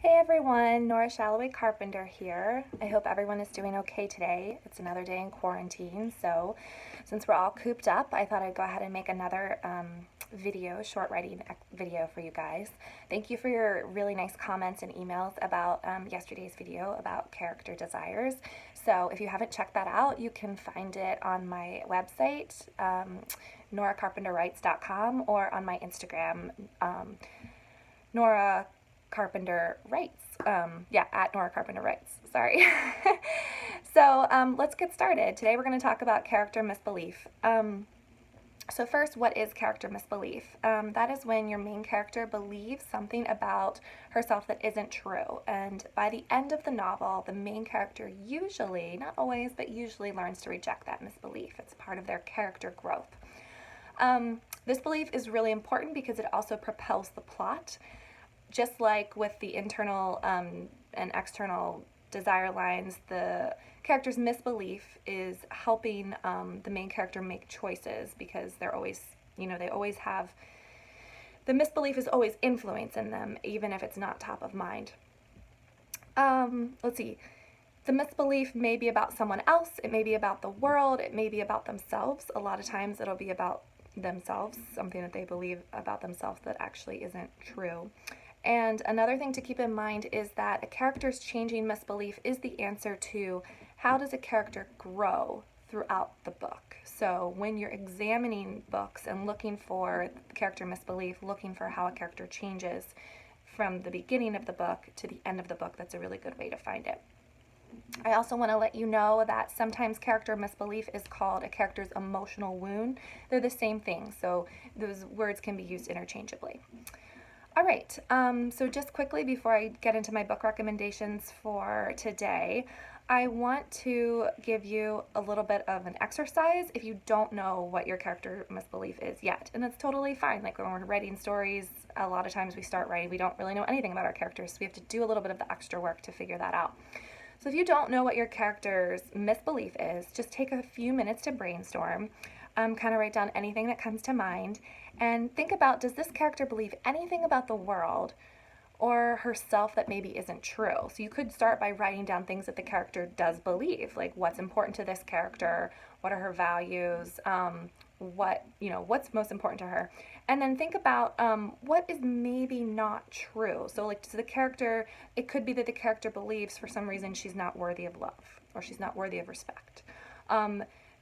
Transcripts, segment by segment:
Hey everyone, Nora Shalloway Carpenter here. I hope everyone is doing okay today. It's another day in quarantine, so since we're all cooped up, I thought I'd go ahead and make another short writing video for you guys. Thank you for your really nice comments and emails about yesterday's video about character desires. So if you haven't checked that out, you can find it on my website, noracarpenterwrites.com, or on my Instagram, Nora Carpenter Writes. At Nora Carpenter Writes. Sorry. So let's get started. Today we're going to talk about character misbelief. So first, what is character misbelief? That is when your main character believes something about herself that isn't true. And by the end of the novel, the main character usually, not always, but usually learns to reject that misbelief. It's part of their character growth. This belief is really important because it also propels the plot. Just like with the internal and external desire lines, the character's misbelief is helping the main character make choices because they're always, they always have, the misbelief is always influencing them, even if it's not top of mind. Let's see. The misbelief may be about someone else, it may be about the world, it may be about themselves. A lot of times it'll be about themselves, something that they believe about themselves that actually isn't true. And another thing to keep in mind is that a character's changing misbelief is the answer to how does a character grow throughout the book. So when you're examining books and looking for character misbelief, looking for how a character changes from the beginning of the book to the end of the book, that's a really good way to find it. I also want to let you know that sometimes character misbelief is called a character's emotional wound. They're the same thing, so those words can be used interchangeably. All right, so just quickly before I get into my book recommendations for today, I want to give you a little bit of an exercise if you don't know what your character misbelief is yet. And it's totally fine. Like when we're writing stories, a lot of times we start writing, we don't really know anything about our characters, so we have to do a little bit of the extra work to figure that out. So if you don't know what your character's misbelief is, just take a few minutes to brainstorm, kind of write down anything that comes to mind, and think about, does this character believe anything about the world or herself that maybe isn't true? So you could start by writing down things that the character does believe, like what's important to this character, what are her values, what's most important to her. And then think about what is maybe not true. So like to the character, it could be that the character believes for some reason she's not worthy of love or she's not worthy of respect.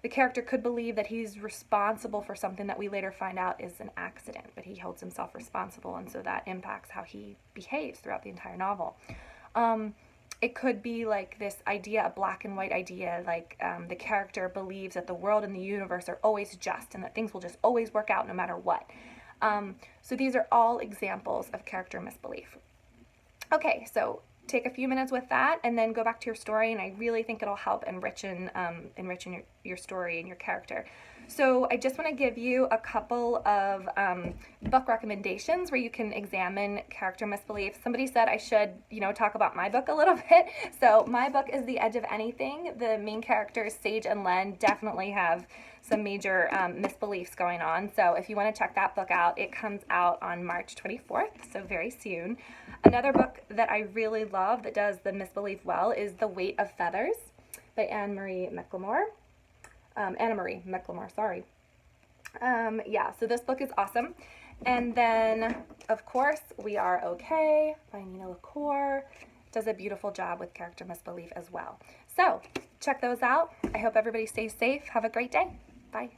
The character could believe that he's responsible for something that we later find out is an accident, but he holds himself responsible, and so that impacts how he behaves throughout the entire novel. It could be like this idea, a black and white idea, like the character believes that the world and the universe are always just and that things will just always work out no matter what. So these are all examples of character misbelief. Okay, so take a few minutes with that and then go back to your story, and I really think it'll help enrichen your story and your character. So I just want to give you a couple of book recommendations where you can examine character misbelief. Somebody said I should, talk about my book a little bit. So my book is The Edge of Anything. The main characters, Sage and Len, definitely have some major misbeliefs going on. So if you want to check that book out, it comes out on March 24th, so very soon. Another book that I really love that does the misbelief well is The Weight of Feathers by Anna Marie McLemore, sorry. So this book is awesome. And then, of course, We Are Okay by Nina LaCour does a beautiful job with character misbelief as well. So check those out. I hope everybody stays safe. Have a great day. Bye.